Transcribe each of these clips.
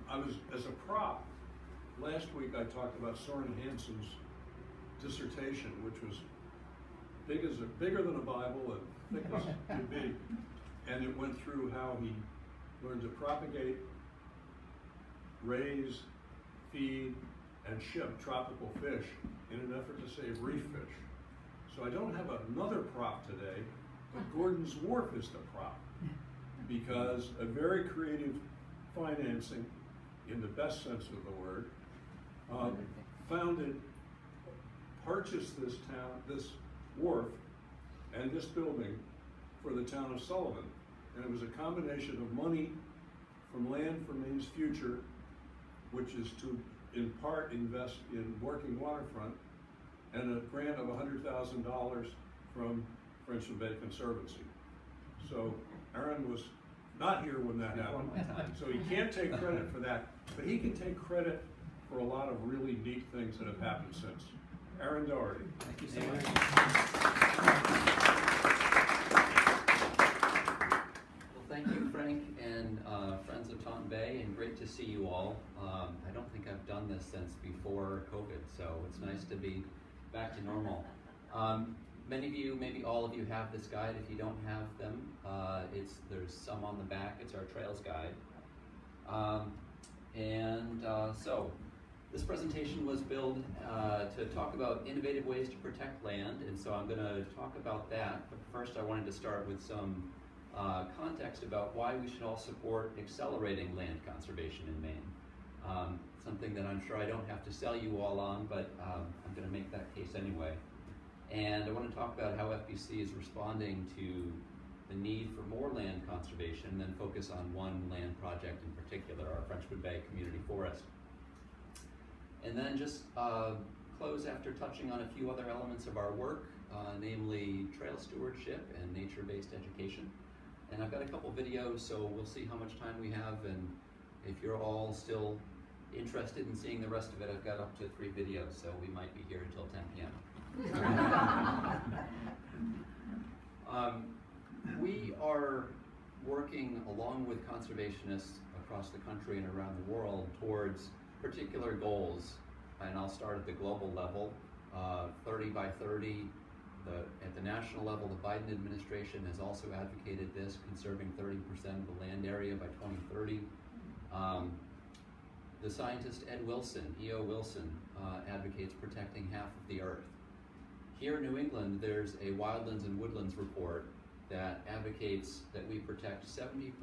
I was, as a prop, last week I talked about Soren Hansen's dissertation, which was bigger than a Bible and thick as could be. And it went through how he learned to propagate, raise, feed, and ship tropical fish in an effort to save reef fish. So I don't have another prop today, but Gordon's Wharf is the prop, because a very creative financing, in the best sense of the word, purchased this wharf and this building for the town of Sullivan. And it was a combination of money from Land for Maine's Future, which is to, in part, invest in working waterfront, and a grant of $100,000 from Frenchman Bay Conservancy. So Aaron was not here when that happened, so he can't take credit for that, but he can take credit for a lot of really neat things that have happened since. Aaron Dority. Thank you so much. Well, thank you, Frank, and Friends of Taunton Bay, and great to see you all. I don't think I've done this since before COVID, so it's nice to be back to normal. Many of you, maybe all of you, have this guide. If you don't have them, there's some on the back. It's our Trails Guide. So this presentation was built to talk about innovative ways to protect land, and so I'm going to talk about that. But first, I wanted to start with some context about why we should all support accelerating land conservation in Maine. Something that I'm sure I don't have to sell you all on, but I'm going to make that case anyway. And I want to talk about how FBC is responding to the need for more land conservation, and then focus on one land project in particular, our Frenchman Bay Community Forest. And then just close after touching on a few other elements of our work, namely trail stewardship and nature-based education. And I've got a couple videos, so we'll see how much time we have, and if you're all still interested in seeing the rest of it, I've got up to 3 videos, so we might be here until 10 p.m. We are working along with conservationists across the country and around the world towards particular goals, and I'll start at the global level. 30 by 30, at the national level, the Biden administration has also advocated this, conserving 30% of the land area by 2030. The scientist Ed Wilson, E.O. Wilson, advocates protecting half of the earth. Here in New England, there's a Wildlands and Woodlands report that advocates that we protect 70%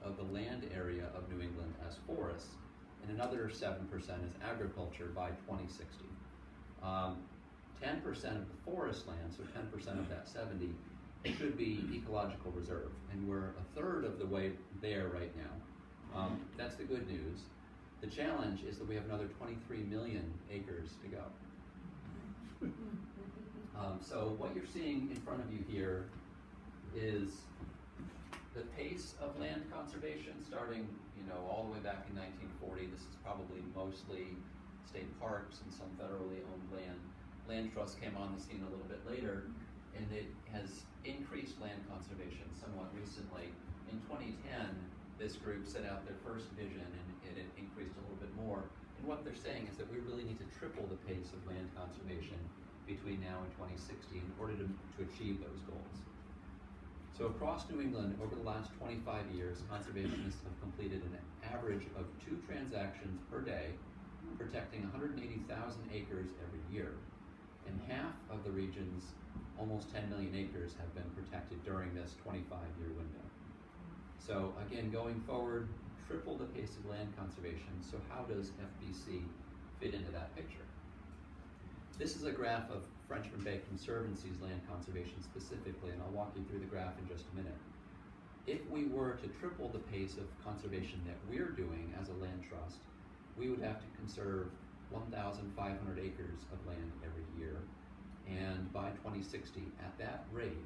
of the land area of New England as forests, and another 7% as agriculture by 2060. 10% of the forest land, so 10% of that 70, should be ecological reserve, and we're a third of the way there right now. That's the good news. The challenge is that we have another 23 million acres to go. So what you're seeing in front of you here is the pace of land conservation starting, all the way back in 1940. This is probably mostly state parks and some federally owned land. Land trusts came on the scene a little bit later, and it has increased land conservation somewhat recently. In 2010, this group set out their first vision, and it increased a little bit more. And what they're saying is that we really need to triple the pace of land conservation between now and 2060 in order to achieve those goals. So across New England, over the last 25 years, conservationists have completed an average of 2 transactions per day, protecting 180,000 acres every year. And half of the region's almost 10 million acres have been protected during this 25-year window. So again, going forward, triple the pace of land conservation. So how does FBC fit into that picture? This is a graph of Frenchman Bay Conservancy's land conservation specifically, and I'll walk you through the graph in just a minute. If we were to triple the pace of conservation that we're doing as a land trust, we would have to conserve 1,500 acres of land every year. And by 2060, at that rate,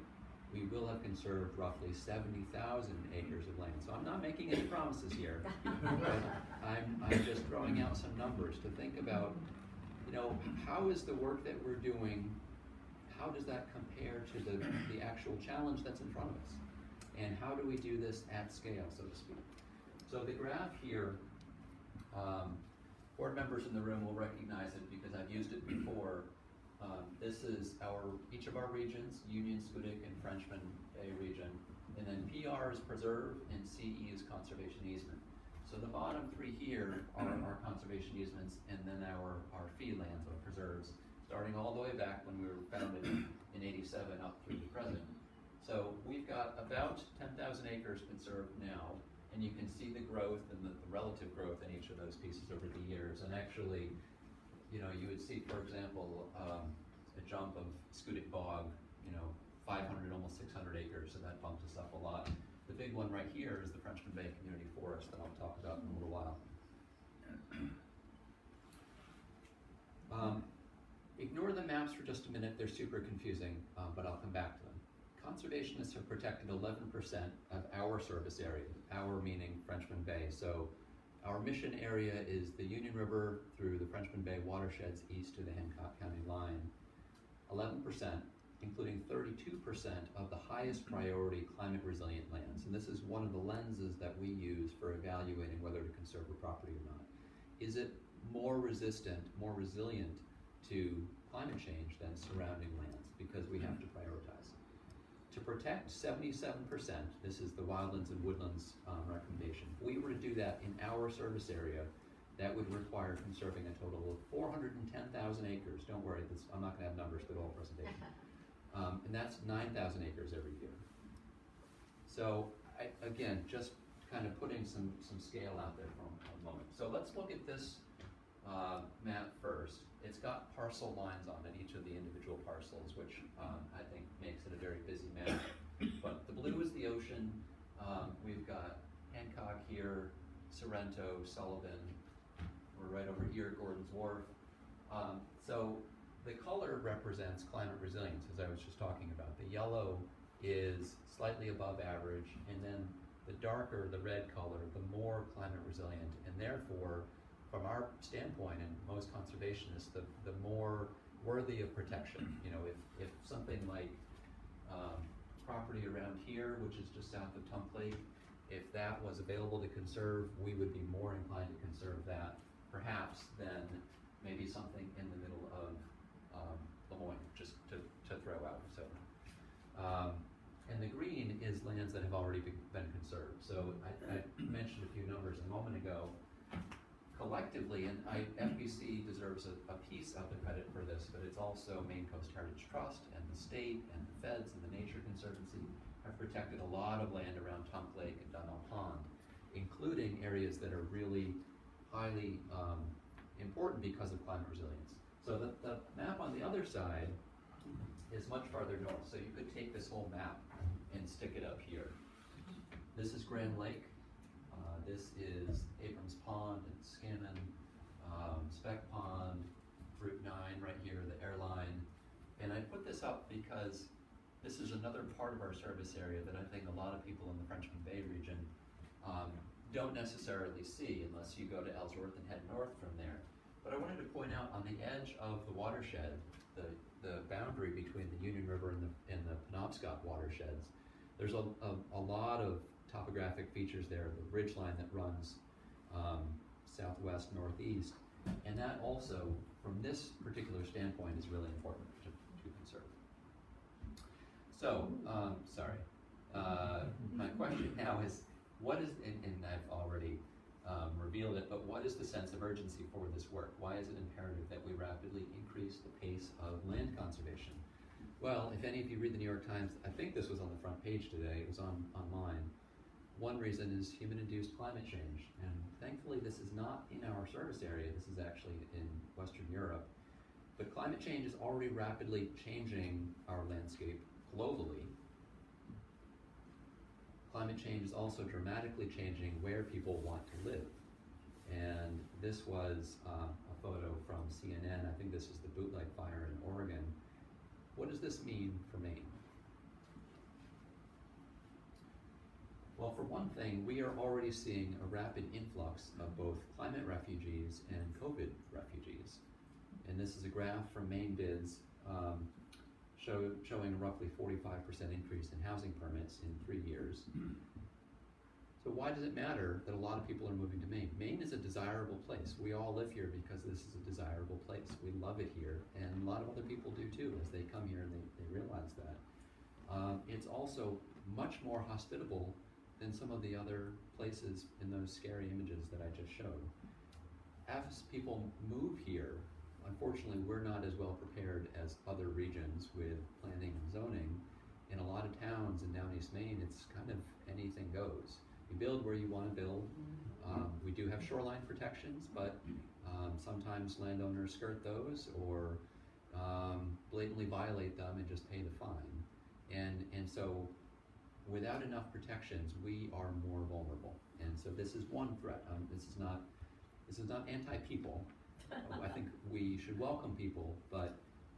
we will have conserved roughly 70,000 acres of land. So I'm not making any promises here, but I'm just throwing out some numbers to think about, how is the work that we're doing, how does that compare to the actual challenge that's in front of us? And how do we do this at scale, so to speak? So the graph here Board members in the room will recognize it because I've used it before. This is each of our regions, Union, Scudic, and Frenchman Bay region. And then PR is preserve and CE is conservation easement. So the bottom three here are our conservation easements, and then our fee lands or preserves, starting all the way back when we were founded in 87 up through the present. So we've got about 10,000 acres conserved now, and you can see the growth and the relative growth in each of those pieces over the years. And actually, you know, you would see, for example, a jump of Scudic Bog, 500, almost 600 acres, so that bumped us up a lot. The big one right here is the Frenchman Bay Community Forest that I'll talk about in a little while. Ignore the maps for just a minute, they're super confusing, but I'll come back to them. Conservationists have protected 11% of our service area, our meaning Frenchman Bay. So our mission area is the Union River through the Frenchman Bay watersheds east to the Hancock County line. 11%, including 32% of the highest priority climate resilient lands. And this is one of the lenses that we use for evaluating whether to conserve a property or not. Is it more resistant, more resilient to climate change than surrounding lands? Because we have to prioritize. To protect 77%, this is the wildlands and woodlands recommendation. If we were to do that in our service area, that would require conserving a total of 410,000 acres. Don't worry, I'm not gonna have numbers for the whole presentation. And that's 9,000 acres every year. So again, just kind of putting some scale out there for a moment. So let's look at this map first. It's got parcel lines on it, each of the individual parcels, which I think makes it a very busy map. But the blue is the ocean. We've got Hancock here, Sorrento, Sullivan. We're right over here, Gordon's Wharf. So the color represents climate resilience, as I was just talking about. The yellow is slightly above average, and then the darker, the red color, the more climate resilient, and therefore, from our standpoint, and most conservationists, the more worthy of protection. If something like property around here, which is just south of Tunk Lake, if that was available to conserve, we would be more inclined to conserve that, perhaps, than maybe something in the middle of Lemoyne, just to throw out. So, and the green is lands that have already been conserved. So I mentioned a few numbers a moment ago. Collectively, and FBC deserves a piece of the credit for this, but it's also Maine Coast Heritage Trust and the state and the feds and the Nature Conservancy have protected a lot of land around Tunk Lake and Dunhill Pond, including areas that are really highly important because of climate resilience. So the map on the other side is much farther north. So you could take this whole map and stick it up here. This is Grand Lake. This is Abrams Pond and Scannon, Speck Pond, Route 9 right here, the airline. And I put this up because this is another part of our service area that I think a lot of people in the Frenchman Bay region don't necessarily see unless you go to Ellsworth and head north from there. But I wanted to point out on the edge of the watershed, the boundary between the Union River and the Penobscot watersheds, there's a lot of topographic features there, the ridge line that runs southwest, northeast, and that also, from this particular standpoint, is really important to conserve. So, sorry, my question now is, what is, and I've already revealed it, but what is the sense of urgency for this work? Why is it imperative that we rapidly increase the pace of land conservation? Well, if any of you read the New York Times, I think this was on the front page today, it was online. One reason is human-induced climate change, and thankfully this is not in our service area, this is actually in Western Europe. But climate change is already rapidly changing our landscape globally. Climate change is also dramatically changing where people want to live. And this was a photo from CNN, I think this is the bootleg fire in Oregon. What does this mean for Maine? Well, for one thing, we are already seeing a rapid influx of both climate refugees and COVID refugees. And this is a graph from Maine Bids showing a roughly 45% increase in housing permits in 3 years. So why does it matter that a lot of people are moving to Maine? Maine is a desirable place. We all live here because this is a desirable place. We love it here, and a lot of other people do too as they come here and they realize that. It's also much more hospitable than some of the other places in those scary images that I just showed. As people move here, unfortunately, we're not as well prepared as other regions with planning and zoning. In a lot of towns in down East Maine, it's kind of anything goes. You build where you want to build. We do have shoreline protections, but sometimes landowners skirt those or blatantly violate them and just pay the fine. And so without enough protections, we are more vulnerable. And so this is one threat. This is not anti-people. I think we should welcome people, but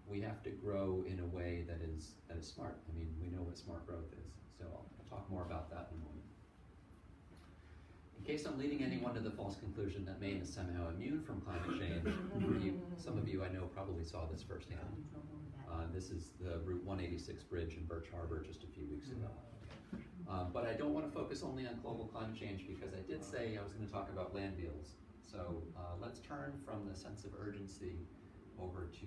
we have to grow in a way that is smart. I mean, we know what smart growth is. So I'll talk more about that in a moment. In case I'm leading anyone to the false conclusion that Maine is somehow immune from climate change, some of you I know probably saw this firsthand. This is the Route 186 bridge in Birch Harbor just a few weeks ago. But I don't want to focus only on global climate change because I did say I was going to talk about land deals. So let's turn from the sense of urgency over to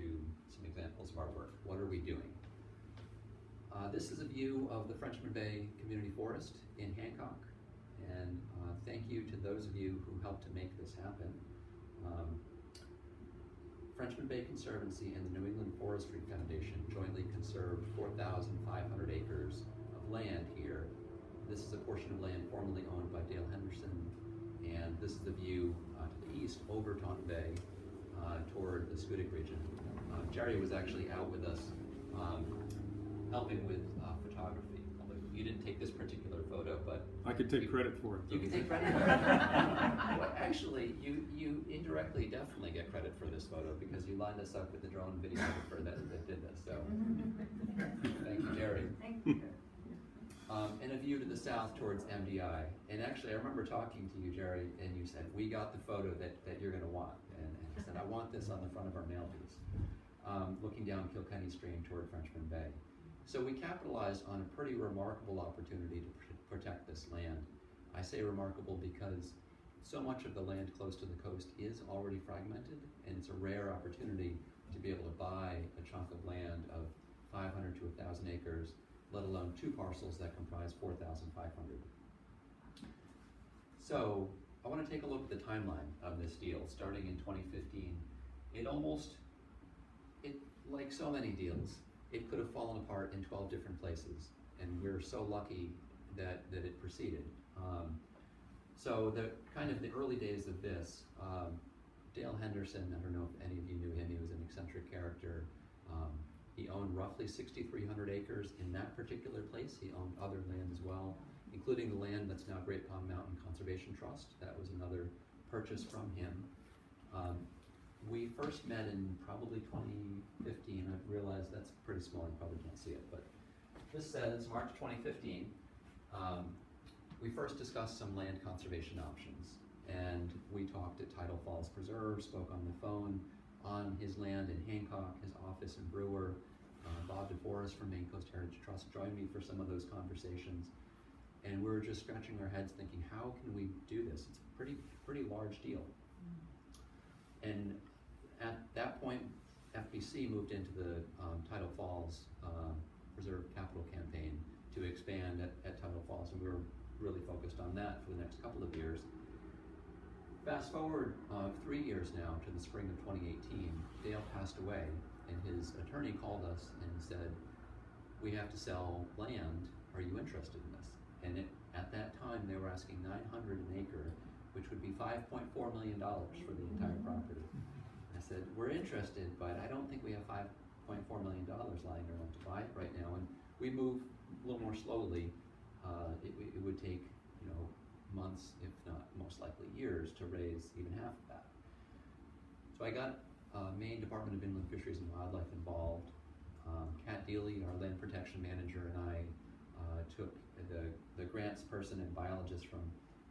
some examples of our work. What are we doing? This is a view of the Frenchman Bay Community Forest in Hancock. And thank you to those of you who helped to make this happen. Frenchman Bay Conservancy and the New England Forestry Foundation jointly conserved 4,500 acres of land here. This is a portion of land formerly owned by Dale Henderson, and this is the view to the east over Taunton Bay toward the Scudic region. Jerry was actually out with us helping with photography. You didn't take this particular photo, but I could take credit for it. You can take credit for it. Well, actually, you indirectly definitely get credit for this photo because you lined us up with the drone videographer that did this. So, thank you, Jerry. Thank you. And a view to the south towards MDI. And actually, I remember talking to you, Jerry, and you said, we got the photo that you're going to want. And I said, I want this on the front of our mail piece, looking down Kilkenny Stream toward Frenchman Bay. So we capitalized on a pretty remarkable opportunity to protect this land. I say remarkable because so much of the land close to the coast is already fragmented, and it's a rare opportunity to be able to buy a chunk of land of 500 to 1,000 acres, let alone two parcels that comprise 4,500. So I want to take a look at the timeline of this deal, starting in 2015. Like so many deals, it could have fallen apart in 12 different places, and we're so lucky that it proceeded. So the early days of this, Dale Henderson, I don't know if any of you knew him, he was an eccentric character. He owned roughly 6,300 acres in that particular place. He owned other land as well, including the land that's now Great Pond Mountain Conservation Trust. That was another purchase from him. We first met in probably 2015. I've realized that's pretty small, you probably can't see it, but this says March 2015. We first discussed some land conservation options, and we talked at Tidal Falls Preserve, spoke on the phone on his land in Hancock, his office in Brewer. Bob DeForest from Maine Coast Heritage Trust joined me for some of those conversations, and we were just scratching our heads thinking, how can we do this? It's a pretty large deal. And at that point, FBC moved into the Tidal Falls Preserve Capital Campaign to expand at Tidal Falls, and we were really focused on that for the next couple of years. Fast forward 3 years now to the spring of 2018, Dale passed away, and his attorney called us and said, we have to sell land, are you interested in this? And at that time, they were asking $900 an acre, which would be $5.4 million for the entire property. I said, we're interested, but I don't think we have $5.4 million lying around to buy it right now. And we move a little more slowly. It would take, months, if not most likely years, to raise even half of that. So I got Maine Department of Inland Fisheries and Wildlife involved. Kat Deely, our land protection manager, and I took the grants person and biologist from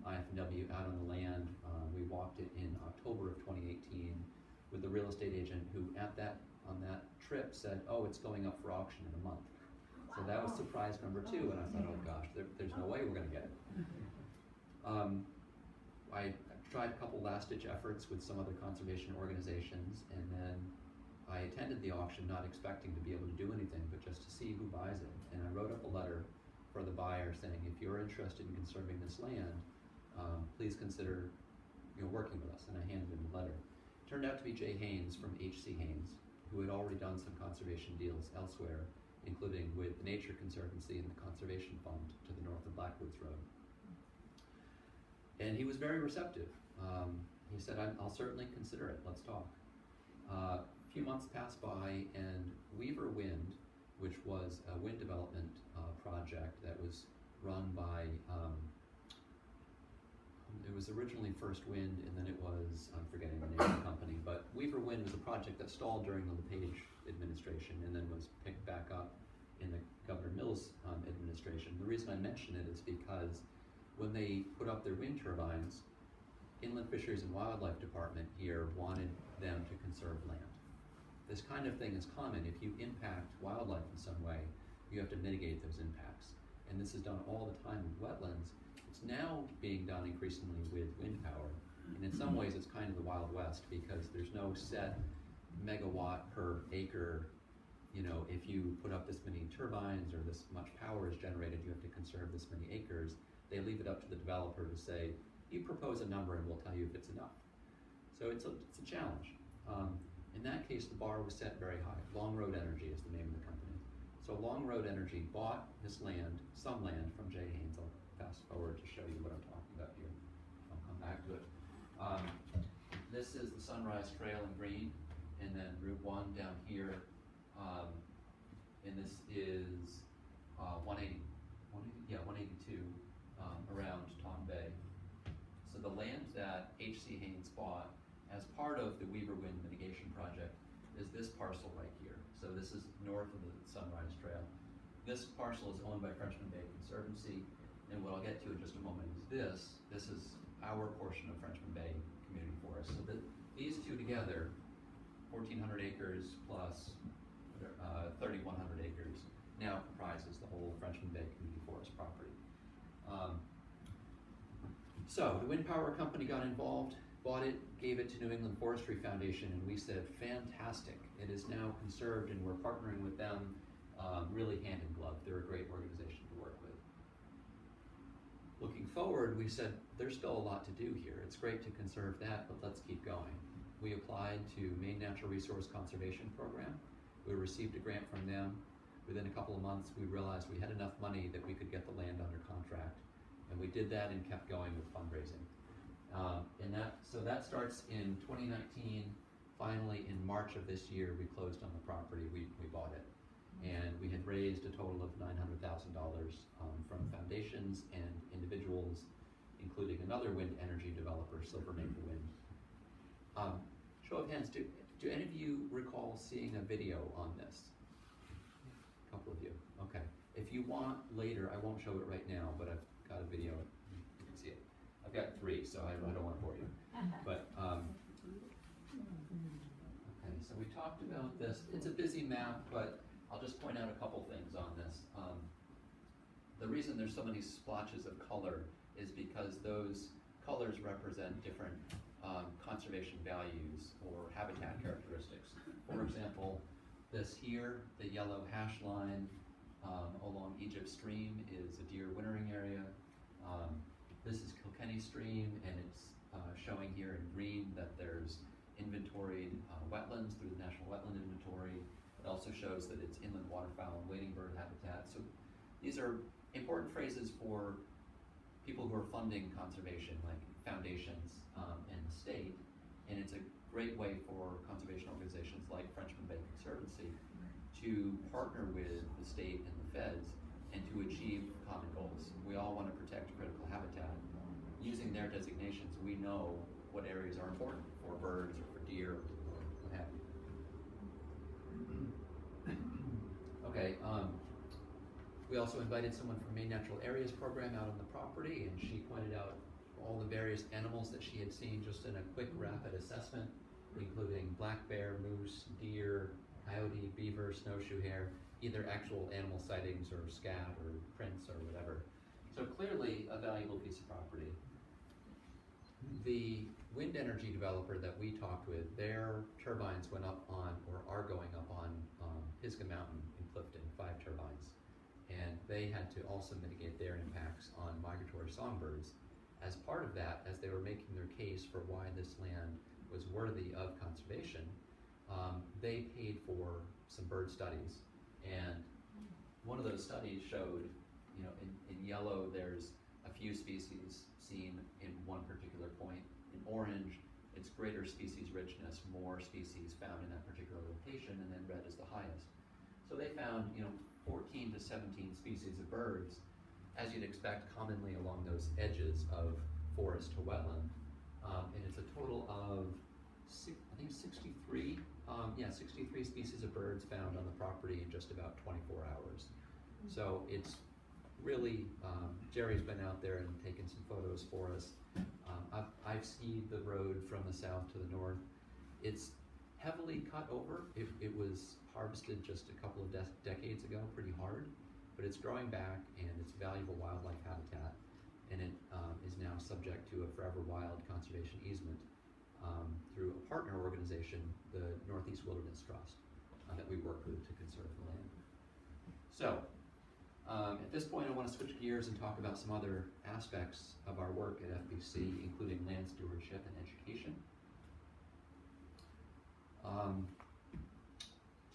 IFW out on the land. We walked it in October of 2018 with the real estate agent who on that trip said, oh, it's going up for auction in a month. So that was surprise number 2, and I thought, oh gosh, there's no way we're gonna get it. I tried a couple last-ditch efforts with some other conservation organizations, and then I attended the auction not expecting to be able to do anything, but just to see who buys it. And I wrote up a letter for the buyer saying, if you're interested in conserving this land, please consider working with us. And I handed him a letter. It turned out to be Jay Haynes from H.C. Haynes, who had already done some conservation deals elsewhere, including with the Nature Conservancy and the Conservation Fund to the north of Blackwoods Road. And he was very receptive. He said, I'll certainly consider it, let's talk. A few months passed by, and Weaver Wind, which was a wind development project that was run by, it was originally First Wind, and then it was, I'm forgetting the name of the company, but Weaver Wind was a project that stalled during the LePage administration and then was picked back up in the Governor Mills administration. The reason I mention it is because when they put up their wind turbines, Inland Fisheries and Wildlife Department here wanted them to conserve land. This kind of thing is common. If you impact wildlife in some way, you have to mitigate those impacts. And this is done all the time with wetlands. It's now being done increasingly with wind power. And in some ways, it's kind of the Wild West because there's no set megawatt per acre. If you put up this many turbines or this much power is generated, you have to conserve this many acres. They leave it up to the developer to say, you propose a number and we'll tell you if it's enough. So it's a challenge. In that case, the bar was set very high. Long Road Energy is the name of the company. So Long Road Energy bought this land, some land from Jay Haynes. I'll fast forward to show you what I'm talking about here. I'll come back to it. This is the Sunrise Trail in green, and then Route 1 down here. And this is 182 around Taunton Bay. So the land that H.C. Haynes bought as part of the Weaver Wind Mitigation Project is this parcel right here. So this is north of the Sunrise Trail. This parcel is owned by Frenchman Bay Conservancy, and what I'll get to in just a moment is this is our portion of Frenchman Bay Community Forest. So these two together, 1,400 acres plus 3,100 acres, now comprises the whole Frenchman Bay Community Forest property. So the wind power company got involved, bought it, gave it to New England Forestry Foundation, and we said, fantastic. It is now conserved, and we're partnering with them really hand in glove. They're a great organization to work with. Looking forward, we said, there's still a lot to do here. It's great to conserve that, but let's keep going. We applied to Maine Natural Resource Conservation Program. We received a grant from them. Within a couple of months, we realized we had enough money that we could get the land under contract. And we did that and kept going with fundraising. So that starts in 2019. Finally, in March of this year, we closed on the property. We bought it. And we had raised a total of $900,000 from foundations and individuals, including another wind energy developer, Silver Maple Wind. Show of hands, do any of you recall seeing a video on this? A couple of you, okay. If you want later, I won't show it right now, but I've got a video, you can see it. I've got 3, so I don't want to bore you. But, okay, so we talked about this. It's a busy map, but I'll just point out a couple things on this. The reason there's so many splotches of color is because those colors represent different conservation values or habitat characteristics. For example, this here, the yellow hash line along Egypt Stream is a deer wintering area. This is Kilkenny Stream, and it's showing here in green that there's inventoried wetlands through the National Wetland Inventory. It also shows that it's inland waterfowl and wading bird habitat. So these are important phrases for people who are funding conservation, like foundations and the state. And it's a great way for conservation organizations like Frenchman Bay Conservancy to partner with the state and the feds and to achieve common goals. We all want to protect critical habitat. Using their designations, we know what areas are important for birds or for deer or what have you. Okay, we also invited someone from Maine Natural Areas Program out on the property, and she pointed out all the various animals that she had seen just in a quick, rapid assessment, including black bear, moose, deer, coyote, beaver, snowshoe hare, either actual animal sightings or scat or prints or whatever. So clearly a valuable piece of property. the wind energy developer that we talked with, their turbines went up on, or are going up on Pisgah Mountain in Clifton, 5 turbines. And they had to also mitigate their impacts on migratory songbirds. As part of that, as they were making their case for why this land was worthy of conservation, they paid for some bird studies. And one of those studies showed, you know, in yellow there's a few species seen in one particular point. In orange, it's greater species richness, more species found in that particular location, and then red is the highest. So they found, you know, 14 to 17 species of birds, as you'd expect, commonly along those edges of forest to wetland. And it's a total of, I think 63, 63 species of birds found on the property in just about 24 hours. So it's really, Jerry's been out there and taken some photos for us. I've skied the road from the south to the north. It's heavily cut over. It was harvested just a couple of decades ago, pretty hard, but it's growing back and it's valuable wildlife habitat, and it is now subject to a forever wild conservation easement through a partner organization, the Northeast Wilderness Trust, that we work with to conserve the land. So, at this point I want to switch gears and talk about some other aspects of our work at FBC, including land stewardship and education.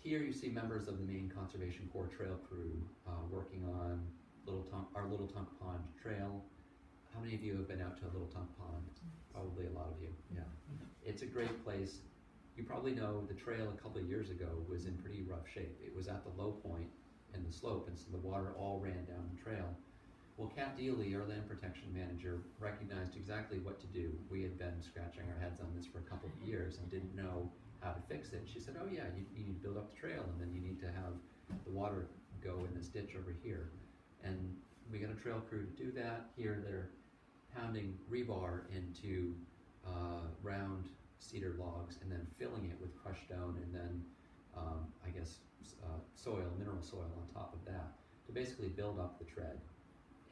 Here you see members of the Maine Conservation Corps Trail Crew working on our Little Tunk Pond Trail. How many of you have been out to Little Tunk Pond? Probably a lot of you, yeah. It's a great place. You probably know the trail a couple of years ago was in pretty rough shape. It was at the low point in the slope, and so the water all ran down the trail. Well, Kat Deely, our land protection manager, recognized exactly what to do. We had been scratching our heads on this for a couple of years and didn't know how to fix it. She said, oh yeah, you need to build up the trail, and then you need to have the water go in this ditch over here. And we got a trail crew to do that. Here they're pounding rebar into round cedar logs and then filling it with crushed stone and then mineral soil on top of that to basically build up the tread.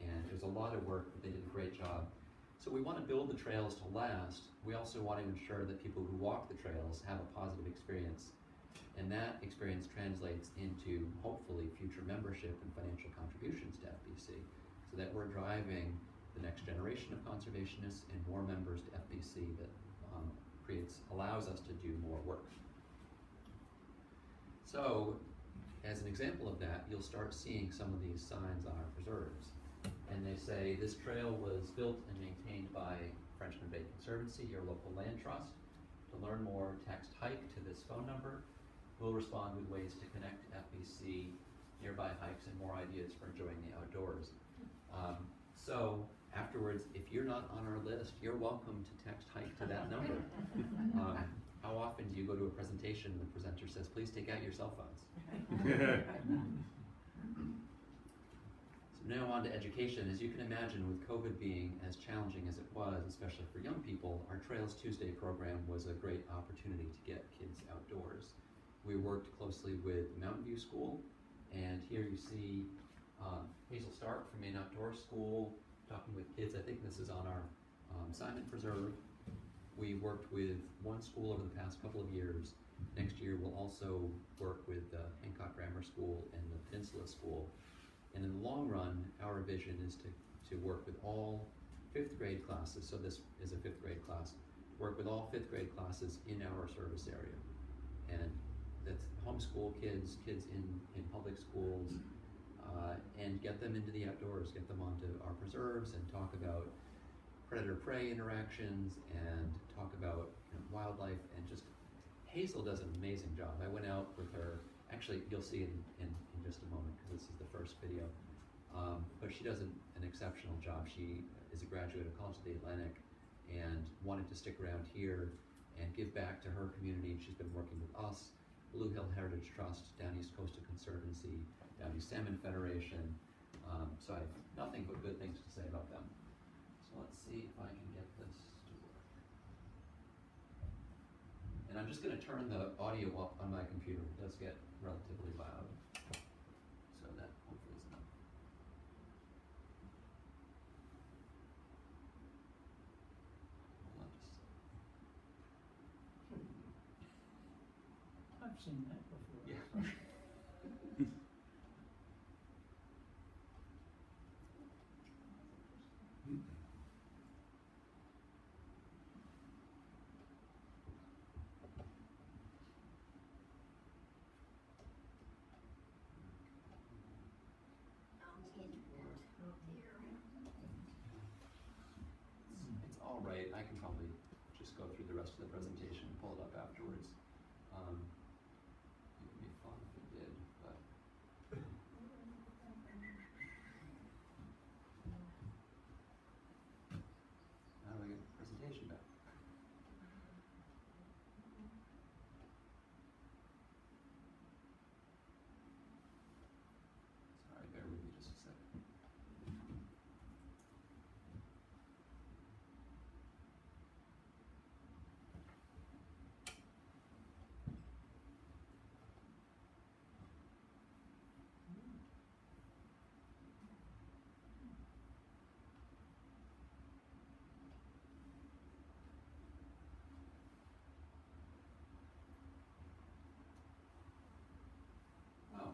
And it was a lot of work, but they did a great job. So we want to build the trails to last. We also want to ensure that people who walk the trails have a positive experience. And that experience translates into, hopefully, future membership and financial contributions to FBC, so that we're driving the next generation of conservationists and more members to FBC that allows us to do more work. So, as an example of that, you'll start seeing some of these signs on our preserves. And they say, this trail was built and maintained by Frenchman Bay Conservancy, your local land trust. To learn more, text hike to this phone number. We'll respond with ways to connect to FBC, nearby hikes, and more ideas for enjoying the outdoors. So afterwards, if you're not on our list, you're welcome to text hike to that number. How often do you go to a presentation and the presenter says, please take out your cell phones? So now on to education. As you can imagine, with COVID being as challenging as it was, especially for young people, our Trails Tuesday program was a great opportunity to get kids outdoors. We worked closely with Mountain View School, and here you see Hazel Stark from Maine Outdoor School talking with kids. I think this is on our Simon Preserve. We worked with one school over the past couple of years. Next year we'll also work with Hancock Grammar School and the Peninsula School. And in the long run, our vision is to work with all 5th grade classes, so this is a 5th grade class, work with all 5th grade classes in our service area. And that's homeschool kids in public schools, and get them into the outdoors, get them onto our preserves and talk about predator-prey interactions and talk about wildlife. And just, Hazel does an amazing job. I went out with her, actually you'll see in just a moment because this is the first video, but she does an exceptional job. She is a graduate of College of the Atlantic and wanted to stick around here and give back to her community. She's been working with us, Blue Hill Heritage Trust, Down East Coastal Conservancy, Down East Salmon Federation, so I have nothing but good things to say about them. So let's see if I can get this to work. And I'm just going to turn the audio up on my computer. It does get relatively loud, so that hopefully is enough. Hold on just I've seen that before. Yeah. It's all right, I can probably just go through the rest of the presentation and pull it up afterwards. It would be fun if it did, but. How do I get the presentation back? Sorry, bear with me just a second. Oh.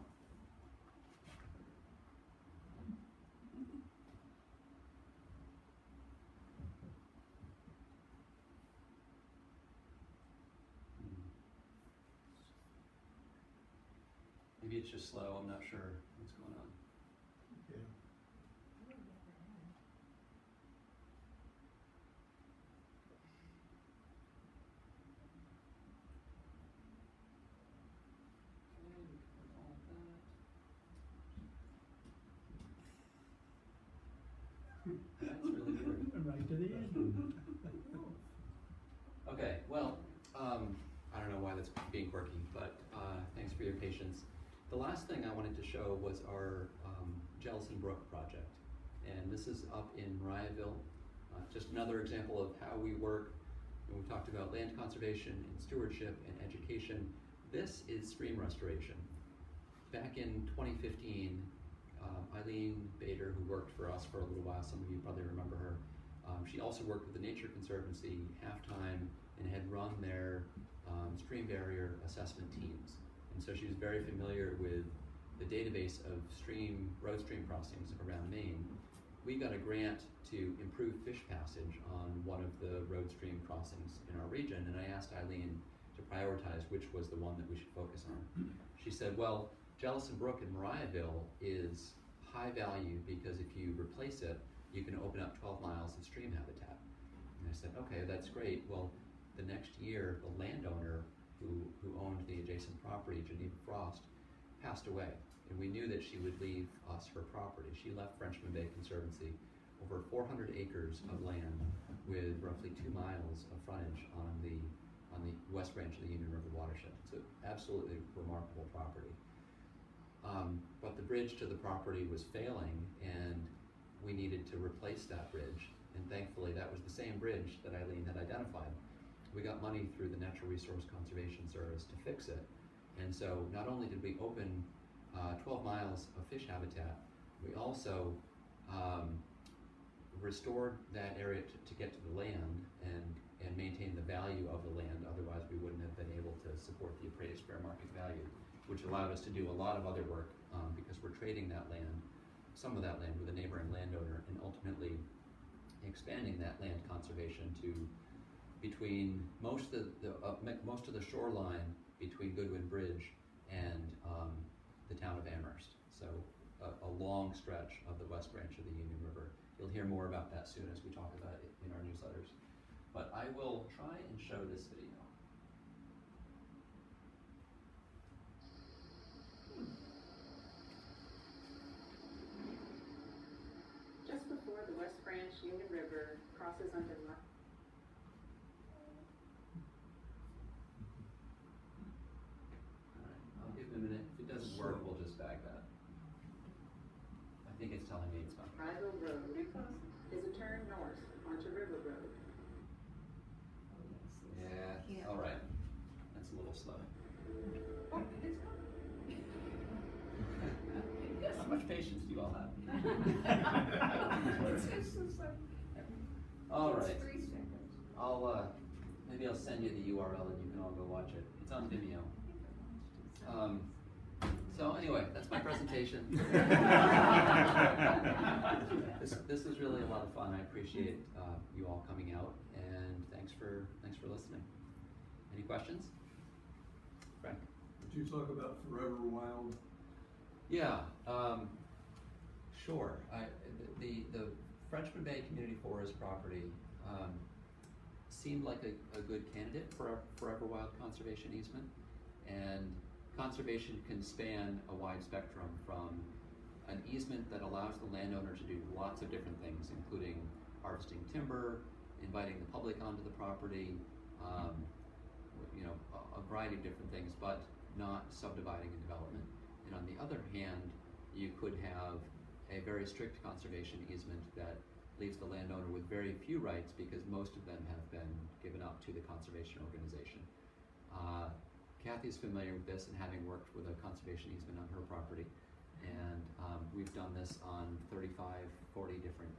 Maybe it's just slow, I'm not sure what's going on. Yeah. That's really weird. Right to the end. Okay, well, I don't know why that's being quirky, but thanks for your patience. The last thing I wanted to show was our Gelatin Brook project. And this is up in Mariahville. Just another example of how we work. And we talked about land conservation and stewardship and education. This is stream restoration. Back in 2015, Eileen Bader, who worked for us for a little while, some of you probably remember her, she also worked with the Nature Conservancy half-time and had run their stream barrier assessment teams. And so she was very familiar with the database of road stream crossings around Maine. We got a grant to improve fish passage on one of the road stream crossings in our region, and I asked Eileen to prioritize which was the one that we should focus on. She said, well, Gelatin Brook in Mariahville is high value because if you replace it, you can open up 12 miles of stream habitat. And I said, okay, that's great. Well, the next year, the landowner who owned the adjacent property, Geneva Frost, passed away. And we knew that she would leave us her property. She left Frenchman Bay Conservancy over 400 acres of land with roughly 2 miles of frontage on the west branch of the Union River watershed. It's an absolutely remarkable property. But the bridge to the property was failing, and we needed to replace that bridge. And thankfully, that was the same bridge that Eileen had identified. We got money through the Natural Resource Conservation Service to fix it. And so not only did we open 12 miles of fish habitat, we also restored that area to get to the land and maintain the value of the land. Otherwise, we wouldn't have been able to support the appraised fair market value, which allowed us to do a lot of other work because we're trading that land, some of that land, with a neighboring landowner, and ultimately expanding that land conservation to between most of the shoreline between Goodwin Bridge and the town of Amherst. So a long stretch of the west branch of the Union River. You'll hear more about that soon as we talk about it in our newsletters. But I will try and show this video. Just before the West Branch Union River crosses under I'll give it a minute. If it doesn't work, we'll just bag that. I think it's telling me it's fine. Mariahville Road is a turn north onto River Road. Yeah, all right. That's a little slow. How much patience do you all have? All right. Maybe I'll send you the URL and you can all go watch it. It's on Vimeo. So anyway, that's my presentation. This was really a lot of fun. I appreciate you all coming out, and thanks for listening. Any questions? Frank? Did you talk about Forever Wild? Yeah, sure. The Frenchman Bay Community Forest property seemed like a good candidate for a Forever Wild conservation easement, and conservation can span a wide spectrum from an easement that allows the landowner to do lots of different things, including harvesting timber, inviting the public onto the property, a variety of different things, but not subdividing a development. And on the other hand, you could have a very strict conservation easement that leaves the landowner with very few rights because most of them have been given up to the conservation organization. Kathy's familiar with this and having worked with a conservation easement on her property. And we've done this on 35, 40 different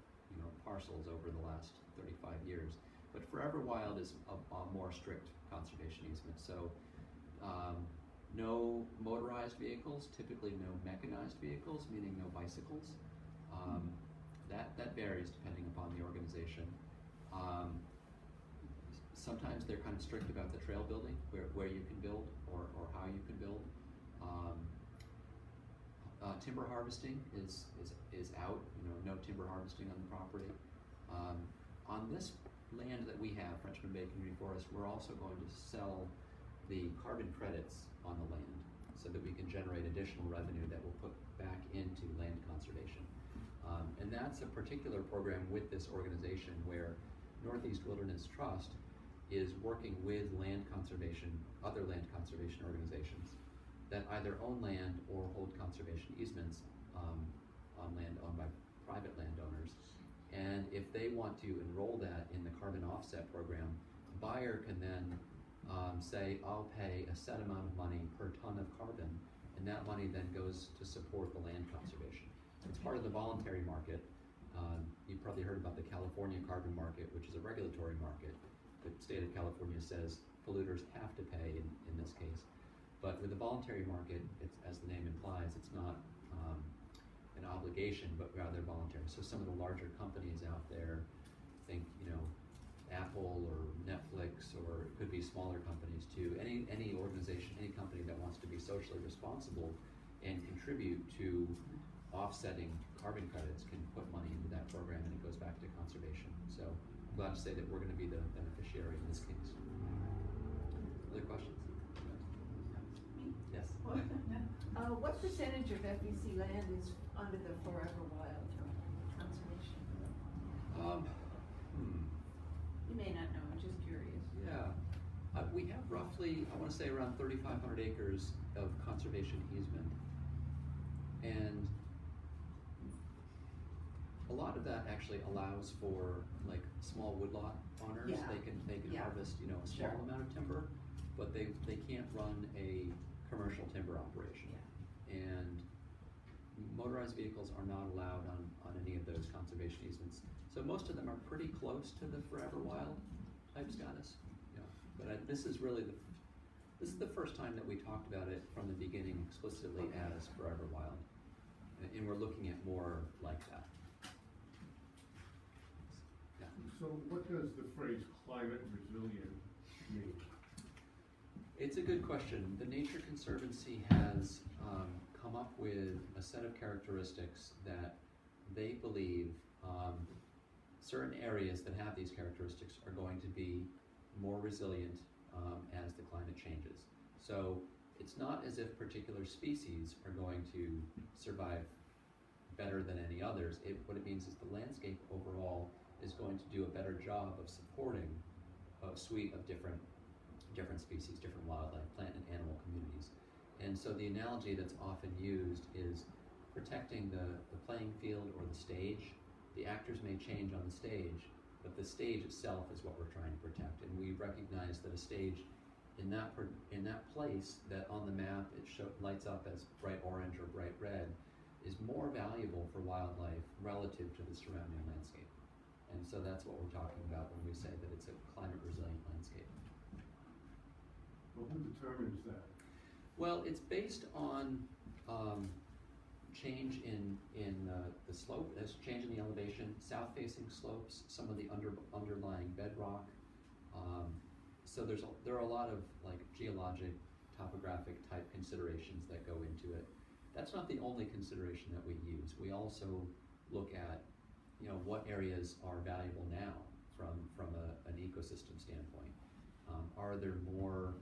parcels over the last 35 years. But Forever Wild is a more strict conservation easement. So no motorized vehicles, typically no mechanized vehicles, meaning no bicycles. That varies depending upon the organization. Sometimes they're kind of strict about the trail building, where you can build or how you can build. Timber harvesting is out, no timber harvesting on the property. On this land that we have, Frenchman Bay Community Forest, we're also going to sell the carbon credits on the land so that we can generate additional revenue that we'll put back into land conservation. And that's a particular program with this organization where Northeast Wilderness Trust is working with other land conservation organizations that either own land or hold conservation easements on land owned by private landowners. And if they want to enroll that in the carbon offset program, a buyer can then say, I'll pay a set amount of money per ton of carbon, and that money then goes to support the land conservation. It's part of the voluntary market. You've probably heard about the California carbon market, which is a regulatory market. The state of California says polluters have to pay in this case. But with the voluntary market, it's, as the name implies, it's not an obligation, but rather voluntary. So some of the larger companies out there, think Apple or Netflix, or it could be smaller companies too. Any organization, any company that wants to be socially responsible and contribute to offsetting carbon credits can put money into that program, and it goes back to conservation. So I'm glad to say that we're going to be the beneficiary in this case. Other questions? Yes. What percentage of FEC land is under the Forever Wild conservation? You may not know, I'm just curious. Yeah. We have roughly, I want to say around 3,500 acres of conservation easement. And a lot of that actually allows for like small woodlot owners. Yeah. They can Yeah. harvest, a small Sure. amount of timber, but they can't run a commercial timber operation. Yeah. And motorized vehicles are not allowed on any of those conservation easements. So most of them are pretty close to the Forever Wild type status. But this is really the first time that we talked about it from the beginning explicitly as Forever Wild. And we're looking at more like that. Yeah. So what does the phrase climate resilient mean? It's a good question. The Nature Conservancy has come up with a set of characteristics that they believe certain areas that have these characteristics are going to be more resilient as the climate changes. So it's not as if particular species are going to survive better than any others. What it means is the landscape overall is going to do a better job of supporting a suite of different species, different wildlife, plant and animal communities. And so the analogy that's often used is protecting the playing field or the stage. The actors may change on the stage, but the stage itself is what we're trying to protect. And we recognize that a stage in that place that on the map it lights up as bright orange or bright red is more valuable for wildlife relative to the surrounding landscape. And so that's what we're talking about when we say that it's a climate resilient landscape. Well, who determines that? Well, it's based on change in the slope, there's change in the elevation, south-facing slopes, some of the underlying bedrock. So there are a lot of like geologic, topographic type considerations that go into it. That's not the only consideration that we use. We also look at, what areas are valuable now from an ecosystem standpoint. Are there more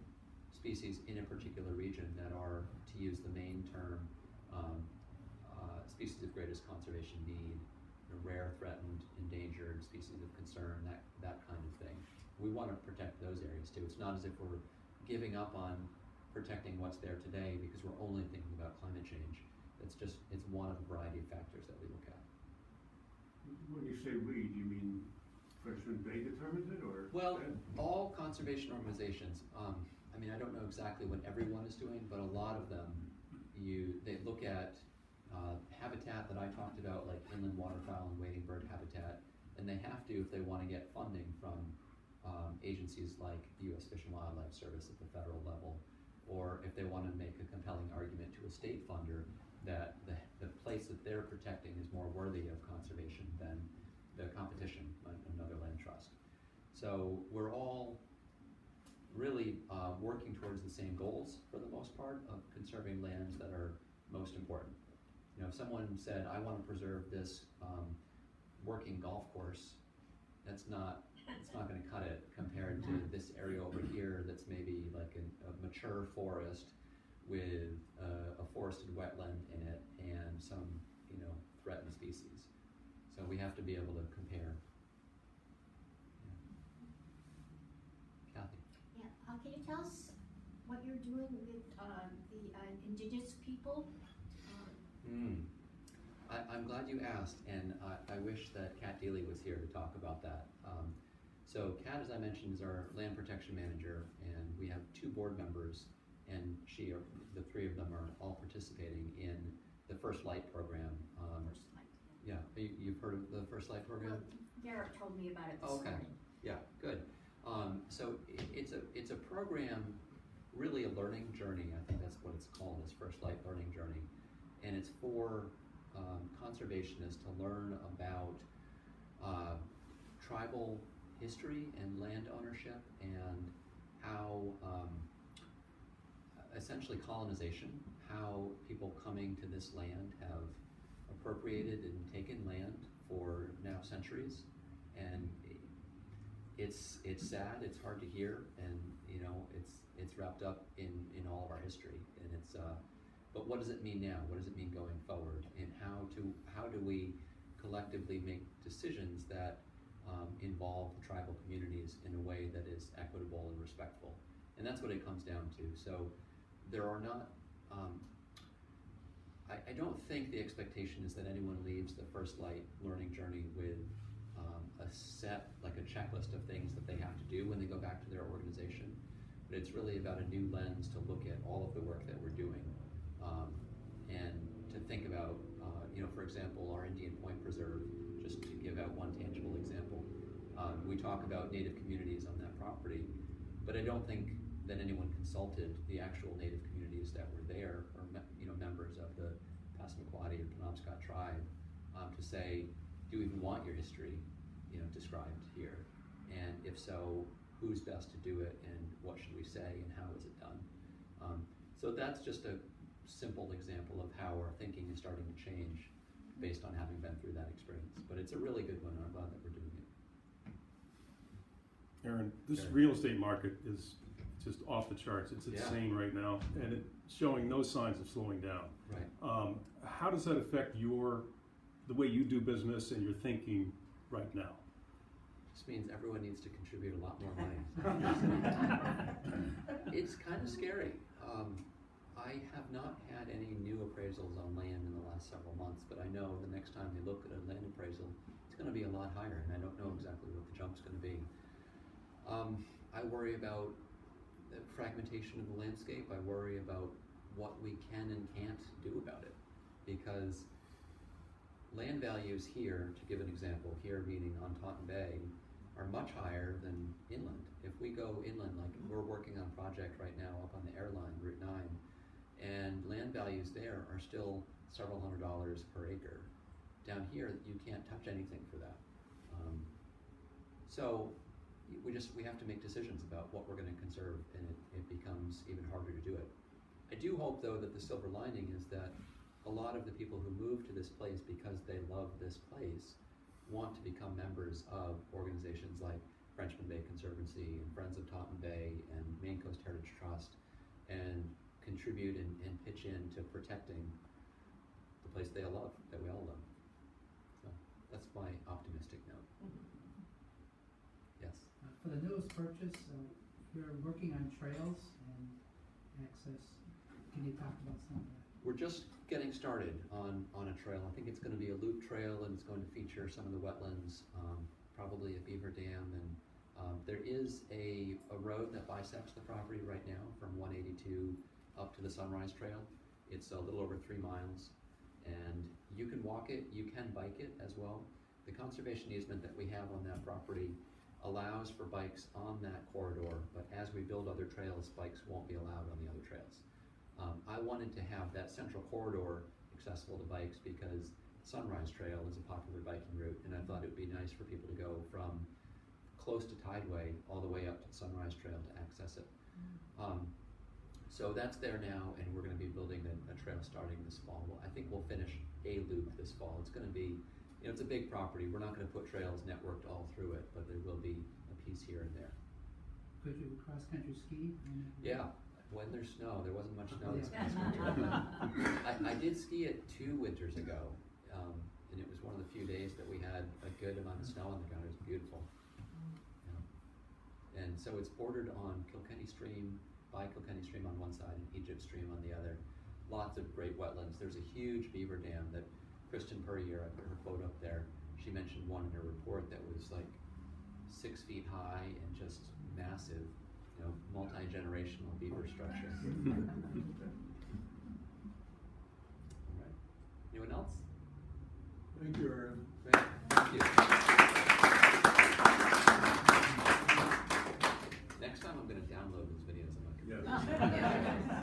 species in a particular region that are, to use the Maine term, species of greatest conservation need, rare, threatened, endangered, species of concern, that kind of thing. We want to protect those areas too. It's not as if we're giving up on protecting what's there today because we're only thinking about climate change. It's one of a variety of factors that we look at. When you say we, do you mean Frenchman Bay determines it, or? Well, all conservation organizations, I don't know exactly what everyone is doing, but a lot of them, they look at habitat that I talked about, like inland waterfowl and wading bird habitat, and they have to if they want to get funding from agencies like the U.S. Fish and Wildlife Service at the federal level, or if they want to make a compelling argument to a state funder that the place that they're protecting is more worthy of conservation than the competition, another land trust. So we're all really working towards the same goals for the most part of conserving lands that are most important. If someone said, I want to preserve this working golf course, it's not going to cut it compared to this area over here that's maybe like a mature forest with a forested wetland in it and some, threatened species. So we have to be able to compare. Yeah. Kathy? Yeah, can you tell us what you're doing with the indigenous people? I'm glad you asked, and I wish that Kat Deely was here to talk about that. So Kat, as I mentioned, is our land protection manager, and we have 2 board members, and the 3 of them are all participating in the First Light program. Yeah, you've heard of the First Light program? Well, Garrett told me about it this Okay. morning. Yeah, good. So it's a program, really a learning journey. I think that's what it's called, is First Light Learning Journey, and it's for conservationists to learn about tribal history and land ownership and how essentially colonization, how people coming to this land have appropriated and taken land for now centuries, and it's sad, it's hard to hear, and it's wrapped up in all of our history, and it's but what does it mean now? What does it mean going forward? And how do we collectively make decisions that involve tribal communities in a way that is equitable and respectful? And that's what it comes down to. So there are not, I don't think the expectation is that anyone leaves the First Light learning journey with a set, like a checklist of things that they have to do when they go back to their organization. But it's really about a new lens to look at all of the work that we're doing. And to think about, for example, our Indian Point Preserve, just to give out one tangible example. We talk about Native communities on that property, but I don't think that anyone consulted the actual Native communities that were there, or members of the Passamaquoddy or Penobscot tribe, to say, do we even want your history, described here? And if so, who's best to do it, and what should we say, and how is it done? So that's just a simple example of how our thinking is starting to change based on having been through that experience. But it's a really good one, and I'm glad that we're doing it. Aaron, this Sure. real estate market is just off the charts. It's insane right now, and it's showing no signs of slowing down. Right. How does that affect the way you do business and your thinking right now? This means everyone needs to contribute a lot more money. It's kind of scary. I have not had any new appraisals on land in the last several months, but I know the next time they look at a land appraisal, it's going to be a lot higher, and I don't know exactly what the jump's going to be. I worry about the fragmentation of the landscape. I worry about what we can and can't do about it, because land values here, to give an example, here meaning on Taunton Bay, are much higher than inland. If we go inland, like we're working on a project right now up on the airline, Route 9, And land values there are still several $100s per acre. Down here, you can't touch anything for that. So we have to make decisions about what we're gonna conserve, and it becomes even harder to do it. I do hope, though, that the silver lining is that a lot of the people who move to this place because they love this place want to become members of organizations like Frenchman Bay Conservancy and Friends of Taunton Bay and Maine Coast Heritage Trust, and contribute and pitch in to protecting the place they all love, that we all love. So that's my optimistic note. Yes? For the newest purchase, you're working on trails and access. Can you talk about some of that? We're just getting started on a trail. I think it's going to be a loop trail, and it's going to feature some of the wetlands, probably a beaver dam, and there is a road that bisects the property right now from 182 up to the Sunrise Trail. It's a little over 3 miles, and you can walk it, you can bike it as well. The conservation easement that we have on that property allows for bikes on that corridor, but as we build other trails, bikes won't be allowed on the other trails. I wanted to have that central corridor accessible to bikes because Sunrise Trail is a popular biking route, and I thought it would be nice for people to go from close to Tideway all the way up to the Sunrise Trail to access it. So that's there now, and we're going to be building a trail starting this fall. I think we'll finish a loop this fall. It's going to be, it's a big property. We're not going to put trails networked all through it, but there will be a piece here and there. Could you cross-country ski? Yeah. When there's snow, there wasn't much snow this Yeah. past winter. I did ski it 2 winters ago, and it was one of the few days that we had a good amount of snow on the ground. It was beautiful. Yeah. And so it's bordered on Kilkenny Stream, by Kilkenny Stream on one side and Egypt Stream on the other. Lots of great wetlands. There's a huge beaver dam that Kristen Puryear, I put her quote up there, she mentioned one in her report that was like 6 feet high and just massive. Multi-generational beaver structure. All right. Anyone else? Thank you, Aaron.